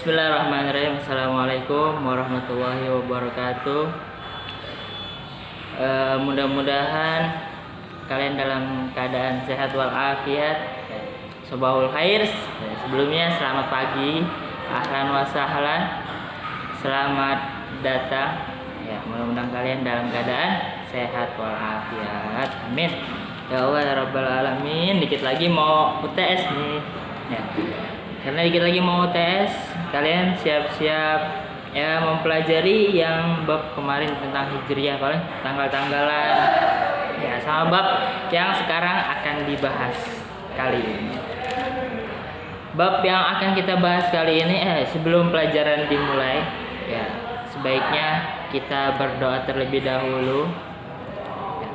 Bismillahirrahmanirrahim. Assalamualaikum warahmatullahi wabarakatuh. Mudah-mudahan kalian dalam keadaan sehat walafiat. Sobahul khair. Sebelumnya selamat pagi, ahlan wa sahlan, selamat datang. Ya, mudah-mudahan kalian dalam keadaan sehat walafiat. Amin. Ya Allah ya Rabbal alamin. Dikit lagi mau UTS nih. Ya. Karena dikit lagi mau UTS, kalian siap-siap ya mempelajari yang bab kemarin tentang hijriyah, paling tanggal-tanggalan ya, sama bab yang sekarang akan dibahas kali ini. Bab yang akan kita bahas kali ini sebelum pelajaran dimulai ya, sebaiknya kita berdoa terlebih dahulu ya.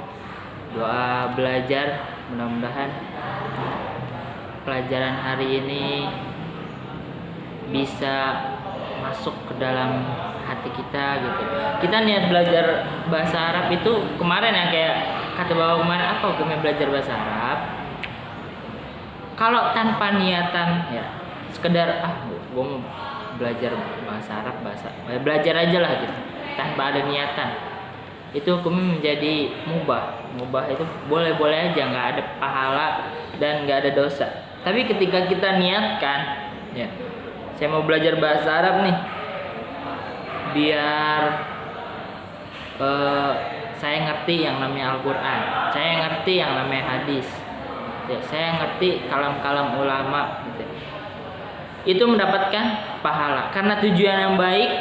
Doa belajar, mudah-mudahan pelajaran hari ini bisa masuk ke dalam hati kita gitu. Kita niat belajar bahasa Arab itu kemarin ya, kayak kata bapak kemarin, apa hukumnya belajar bahasa Arab? Kalau tanpa niatan ya, sekedar gue mau belajar bahasa Arab, belajar aja lah gitu, tanpa ada niatan, itu hukumnya menjadi mubah. Mubah itu boleh-boleh aja, nggak ada pahala dan nggak ada dosa. Tapi ketika kita niatkan ya, saya mau belajar bahasa Arab nih, biar saya ngerti yang namanya Al-Quran, saya ngerti yang namanya hadis ya, saya ngerti kalam-kalam ulama gitu. Itu mendapatkan pahala karena tujuan yang baik,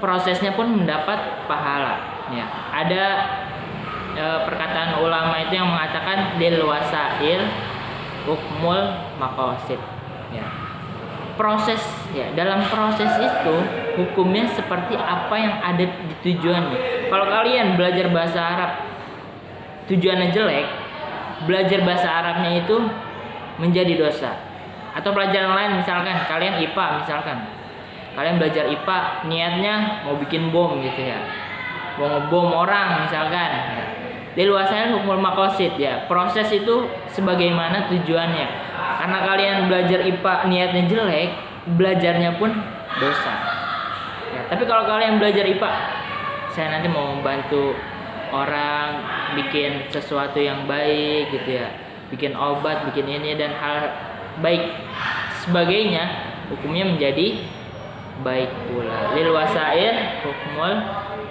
prosesnya pun mendapat pahala ya. Ada perkataan ulama itu yang mengatakan lil wasail hukmul maqasid ya. Proses ya, dalam proses itu hukumnya seperti apa yang ada di tujuannya. Kalau kalian belajar bahasa Arab tujuannya jelek, belajar bahasa Arabnya itu menjadi dosa. Atau pelajaran lain, misalkan kalian IPA, misalkan kalian belajar IPA niatnya mau bikin bom gitu ya, mau ngebom orang misalkan ya. Lil wasail hukmul maqasid ya, proses itu sebagaimana tujuannya. Karena kalian belajar IPA niatnya jelek, belajarnya pun dosa ya. Tapi kalau kalian belajar IPA, saya nanti mau membantu orang bikin sesuatu yang baik gitu ya, bikin obat, bikin ini dan hal baik sebagainya, hukumnya menjadi baik pula. Lil wasail hukmul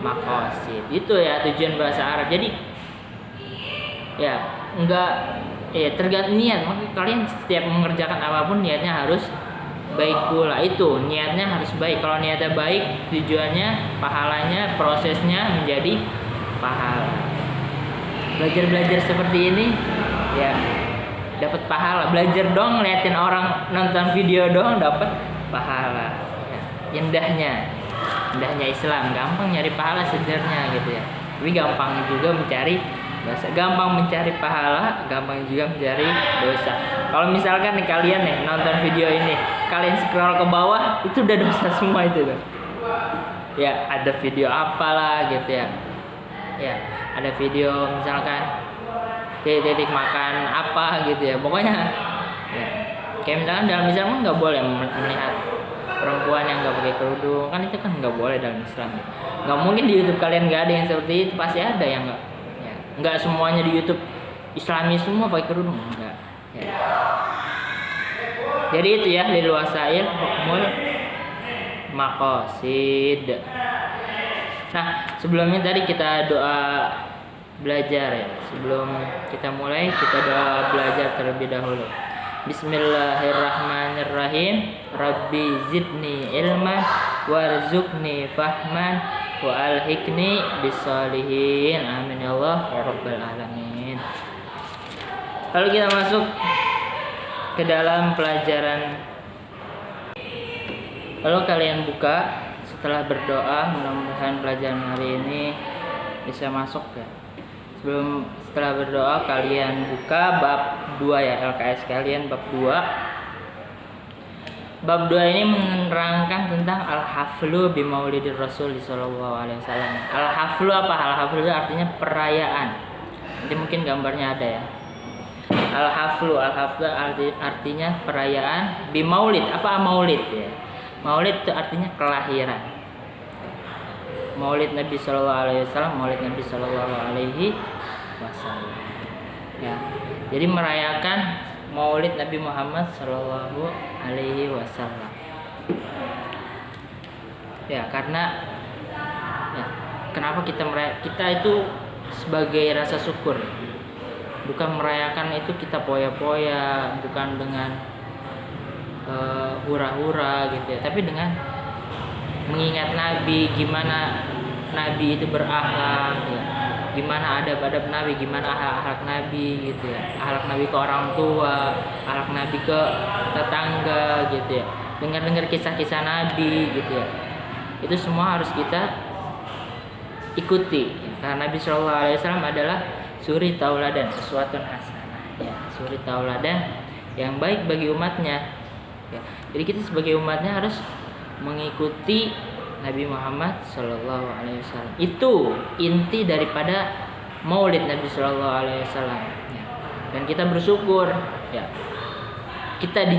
maqasid, itu ya tujuan bahasa Arab. Jadi ya enggak ya, tergantung niat. Maka kalian setiap mengerjakan apapun niatnya harus baik pula. Itu niatnya harus baik. Kalau niatnya baik, tujuannya, pahalanya, prosesnya menjadi pahala. Belajar seperti ini ya dapat pahala. Belajar dong, liatin orang nonton video dong dapat pahala ya. Indahnya Islam, gampang nyari pahala sebenarnya gitu ya. Tapi gampang juga mencari dosa, gampang mencari pahala, gampang juga mencari dosa. Kalau misalkan nih kalian nih nonton video ini, kalian scroll ke bawah, itu udah dosa semua itu tuh. Ya, ada video apalah gitu ya. Ya, ada video misalkan titik makan apa gitu ya. Pokoknya ya, kayak misalkan dalam Islam kan nggak boleh melihat perempuan yang nggak pakai kerudung, kan itu kan nggak boleh dalam Islam. Nggak mungkin di YouTube kalian nggak ada yang seperti itu, pasti ada yang nggak semuanya di YouTube Islami semua pakai kerudung, enggak ya. Jadi itu ya, lil wasail hukmul maqasid. Nah, sebelumnya tadi kita doa belajar ya. Sebelum kita mulai, kita doa belajar terlebih dahulu. Bismillahirrahmanirrahim. Rabbi zidni ilman warzuqni fahman wa alhiqni bisolihin, amin ya Allah ya Rabbal alamin. Lalu kita masuk ke dalam pelajaran. Lalu kalian buka setelah berdoa, mudah-mudahan pelajaran hari ini bisa masuk ya. Setelah berdoa kalian buka bab 2 ya, LKS kalian bab 2. Bab 2 ini menerangkan tentang al-haflu bi maulidir Rasul sallallahu alaihi wasallam. Al-haflu apa? Al-haflu itu artinya perayaan. Nanti mungkin gambarnya ada ya. Al-haflu artinya perayaan bi maulid. Apa maulid ya? Maulid itu artinya kelahiran. Maulid Nabi Shallallahu Alaihi Wasallam, Maulid Nabi Shallallahu Alaihi Wasallam. Ya, jadi merayakan Maulid Nabi Muhammad Shallallahu Alaihi Wasallam. Ya, karena ya, kenapa kita itu sebagai rasa syukur, bukan merayakan itu kita poya-poya, bukan dengan hura-hura gitu ya, tapi dengan mengingat Nabi, gimana Nabi itu berakhlak ya, gimana adab-adab Nabi, gimana akhlak Nabi gitu ya, akhlak Nabi ke orang tua, akhlak Nabi ke tetangga gitu ya, dengar-dengar kisah-kisah Nabi gitu ya, itu semua harus kita ikuti ya. Karena Nabi Shallallahu Alaihi Wasallam adalah suri tauladan, uswatun hasanah ya, suri tauladan yang baik bagi umatnya ya. Jadi kita sebagai umatnya harus mengikuti Nabi Muhammad Shallallahu Alaihi Wasallam. Itu inti daripada Maulid Nabi Shallallahu Alaihi Wasallam ya. Dan kita bersyukur ya, kita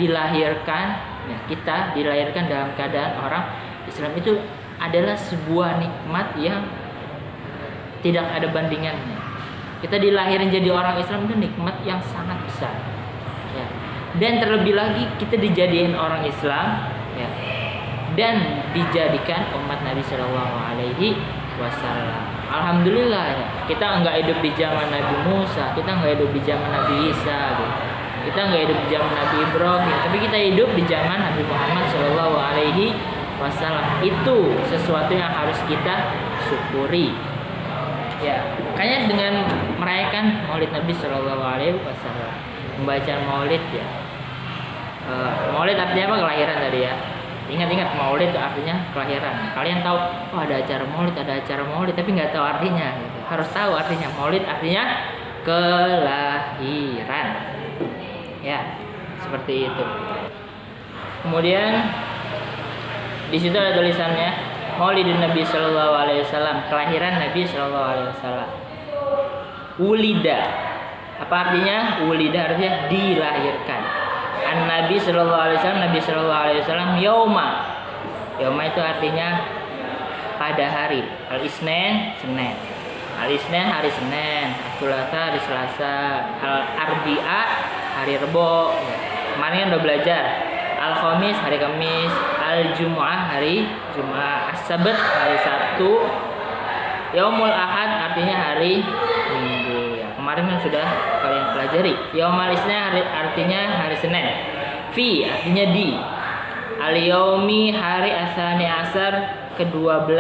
dilahirkan ya, kita dilahirkan dalam keadaan orang Islam. Itu adalah sebuah nikmat yang tidak ada bandingannya. Kita dilahirin jadi orang Islam itu nikmat yang sangat besar ya. Dan terlebih lagi kita dijadiin orang Islam ya, dan dijadikan umat Nabi Shallallahu Alaihi Wasallam. Alhamdulillah ya, kita nggak hidup di zaman Nabi Musa, kita nggak hidup di zaman Nabi Isa gitu. Kita nggak hidup di zaman Nabi Ibrahim, tapi kita hidup di zaman Nabi Muhammad Shallallahu Alaihi Wasallam. Itu sesuatu yang harus kita syukuri ya. Makanya dengan merayakan Maulid Nabi Shallallahu Alaihi Wasallam, membaca Maulid ya, Maulid artinya apa? Kelahiran tadi ya. Ingat-ingat, Maulid itu artinya kelahiran. Kalian tahu, oh ada acara Maulid, tapi nggak tahu artinya gitu. Harus tahu artinya. Maulid artinya kelahiran ya, seperti itu. Kemudian di situ ada tulisannya Maulidun Nabi Shallallahu Alaihi Wasallam, kelahiran Nabi Shallallahu Alaihi Wasallam. Wulida, apa artinya? Wulida artinya dilahirkan. An Nabi Shallallahu Alaihi Wasallam, Nabi Shallallahu Alaihi Wasallam yauma. Yauma itu artinya pada hari. Al Isnin, Senin. Al Isnin hari Senin. Al-Thulatsa hari Selasa. Al Arbi'a hari Rebo. Kemarin kan udah belajar. Al Khamis hari Kamis. Al Jumu'ah hari Jumat. As-Sabt hari Sabtu. Yaumul Ahad artinya hari Minggu ya. Kemarin kan sudah kalian pelajari. Yaumul Isnin artinya hari Senin. Fi artinya di. Al Yaumi hari Asani Asar ke-12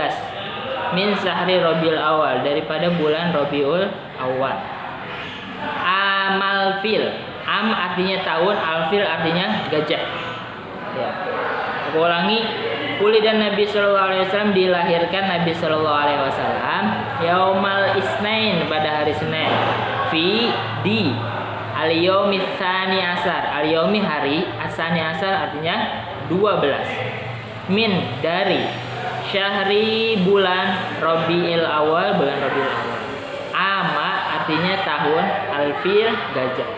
min Sahri Rabiul Awal, daripada bulan Rabiul Awal. Amal fil, am artinya tahun, alfil artinya gajah ya. Aku ulangi, dan Nabi Shallallahu Alaihi Wasallam, dilahirkan Nabi Shallallahu Alaihi Wasallam yaumal isnain, pada hari Senin. Fi di al yaumi tsani asar, al yaumi hari, asani asar artinya 12, min dari, syahri bulan, Rabiul Awal bulan Rabiul Awal. Ama artinya tahun, alfil gajah.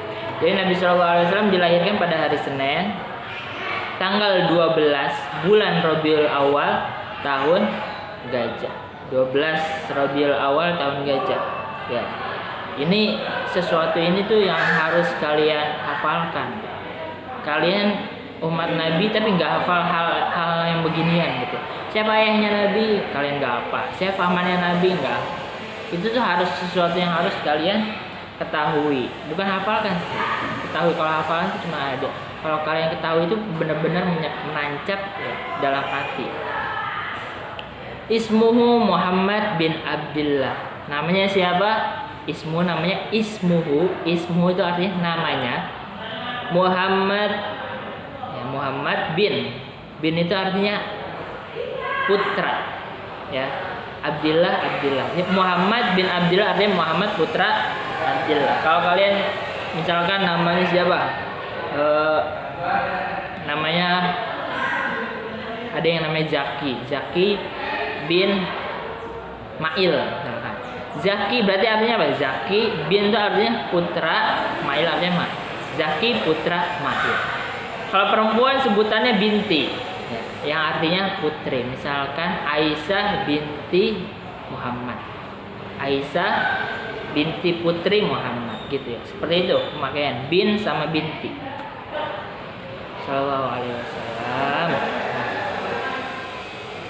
Jadi Nabi Shallallahu Alaihi Wasallam dilahirkan pada hari Senin, tanggal 12 bulan Rabiul Awal tahun gajah. 12 Rabiul Awal tahun gajah. Ya. Ini sesuatu ini tuh yang harus kalian hafalkan. Kalian umat Nabi tapi nggak hafal hal yang beginian gitu. Siapa ayahnya Nabi? Kalian nggak apa. Siapa pamannya Nabi? Nggak. Itu tuh harus sesuatu yang harus kalian ketahui. Bukan hafalkan. Ketahui, kalau hafalan itu cuma ada. Kalau kalian ketahui itu benar-benar menancap ya, dalam hati. Ismuhu Muhammad bin Abdullah. Namanya siapa? Ismu, namanya ismuhu. Ismuhu itu artinya namanya. Muhammad ya, Muhammad bin itu artinya putra ya. Abdullah Muhammad bin Abdullah artinya Muhammad putra Abdullah. Kalau kalian misalkan namanya siapa, namanya ada yang namanya Zaki bin Mail misalkan. Zaki berarti artinya apa? Zaki bin itu artinya putra, Mail artinya Zaki putra Mail. Kalau perempuan sebutannya binti. yang artinya putri. Misalkan Aisyah binti Muhammad, Aisyah binti putri Muhammad, gitu ya. Seperti itu pemakaian bin sama binti. Sallallahu alaihi wasallam.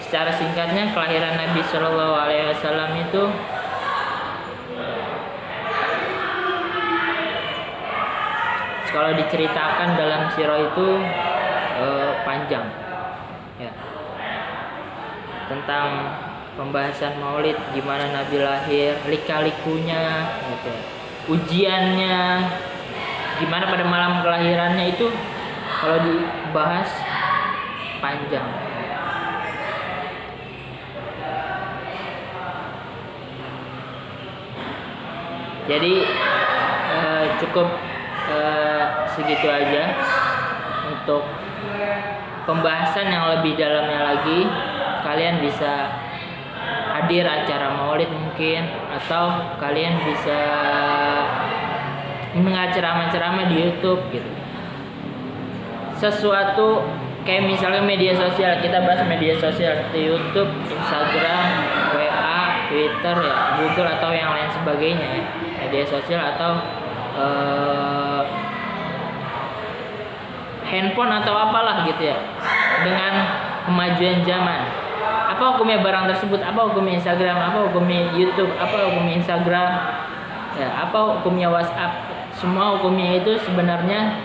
Secara singkatnya kelahiran Nabi Sallallahu alaihi wasallam itu kalau diceritakan dalam sirah itu panjang ya, tentang pembahasan maulid, gimana Nabi lahir, lika-likunya gitu ya. Ujiannya gimana pada malam kelahirannya, itu kalau dibahas panjang. Jadi cukup segitu aja untuk pembahasan yang lebih dalamnya lagi. Kalian bisa hadir acara maulid mungkin, atau kalian bisa mendengar ceramah-ceramah di YouTube gitu. Sesuatu kayak misalnya media sosial, kita bahas media sosial seperti YouTube, Instagram, WA, Twitter ya, Google atau yang lain sebagainya ya. Media sosial atau handphone atau apalah gitu ya. Dengan kemajuan zaman, apa hukumnya barang tersebut, apa hukumnya Instagram, apa hukumnya YouTube, apa hukumnya Instagram ya, apa hukumnya WhatsApp, semua hukumnya itu sebenarnya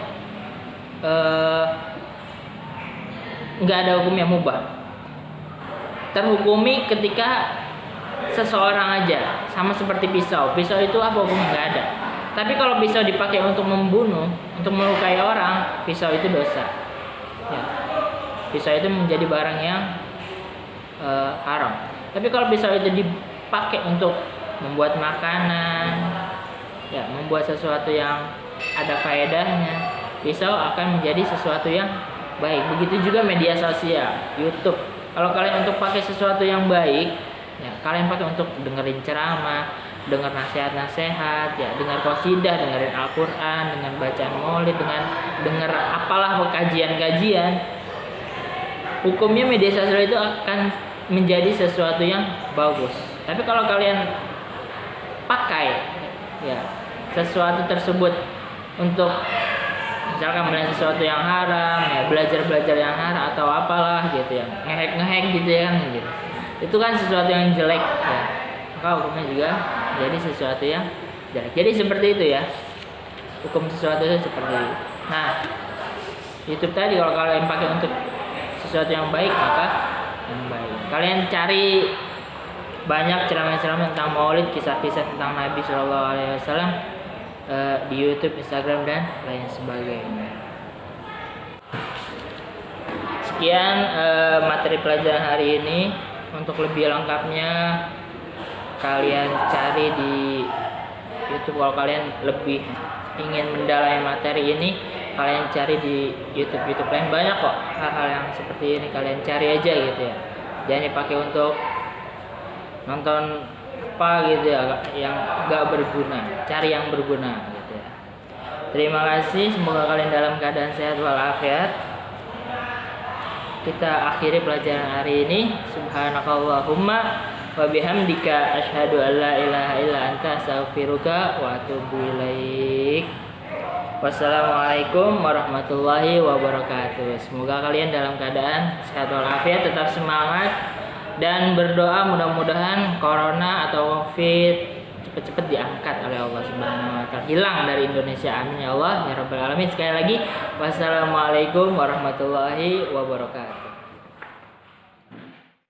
nggak ada hukum yang mubah. Terhukumi ketika seseorang aja, sama seperti pisau. Pisau itu apa hukumnya? Nggak ada. Tapi kalau pisau dipakai untuk membunuh, untuk melukai orang, pisau itu dosa ya. Pisau itu menjadi barang yang haram. Tapi kalau pisau itu dipakai untuk membuat makanan ya, membuat sesuatu yang ada faedahnya, pisau akan menjadi sesuatu yang baik. Begitu juga media sosial, YouTube. Kalau kalian untuk pakai sesuatu yang baik ya, kalian pakai untuk dengerin ceramah, dengar nasihat-nasihat ya, dengar qasidah, dengerin Al-Quran, dengan bacaan maulid, dengan dengar apalah kajian-kajian, hukumnya media sosial itu akan menjadi sesuatu yang bagus. Tapi kalau kalian pakai ya sesuatu tersebut untuk misalkan melihat sesuatu yang haram ya, belajar yang haram atau apalah gitu ya, ngehack gitu ya kan gitu, itu kan sesuatu yang jelek ya, maka hukumnya juga jadi sesuatu yang jelek. Jadi seperti itu ya, hukum sesuatu itu seperti itu. Nah, YouTube tadi kalau kalian pakai untuk sesuatu yang baik, maka yang baik. Kalian cari banyak ceramah-ceramah tentang maulid, kisah-kisah tentang Nabi Shallallahu Alaihi Wasallam di YouTube, Instagram dan lain sebagainya. Sekian materi pelajaran hari ini. Untuk lebih lengkapnya kalian cari di YouTube. Kalau kalian lebih ingin mendalami materi ini, kalian cari di YouTube lain, banyak kok hal-hal yang seperti ini, kalian cari aja gitu ya. Jangan dipakai untuk nonton apa gitu ya, yang gak berguna. Cari yang berguna gitu ya. Terima kasih, semoga kalian dalam keadaan sehat walafiat. Kita akhiri pelajaran hari ini. Subhanakallahumma wa bihamdika asyhadu an la ilaha illa anta astaghfiruka wa atubu ilaik. Wassalamualaikum warahmatullahi wabarakatuh. Semoga kalian dalam keadaan sehat walafiat, tetap semangat dan berdoa mudah-mudahan corona atau Covid cepat-cepat diangkat oleh Allah Subhanahu wa taala, hilang dari Indonesia. Amin ya Allah ya rabbal alamin. Sekali lagi wassalamualaikum warahmatullahi wabarakatuh.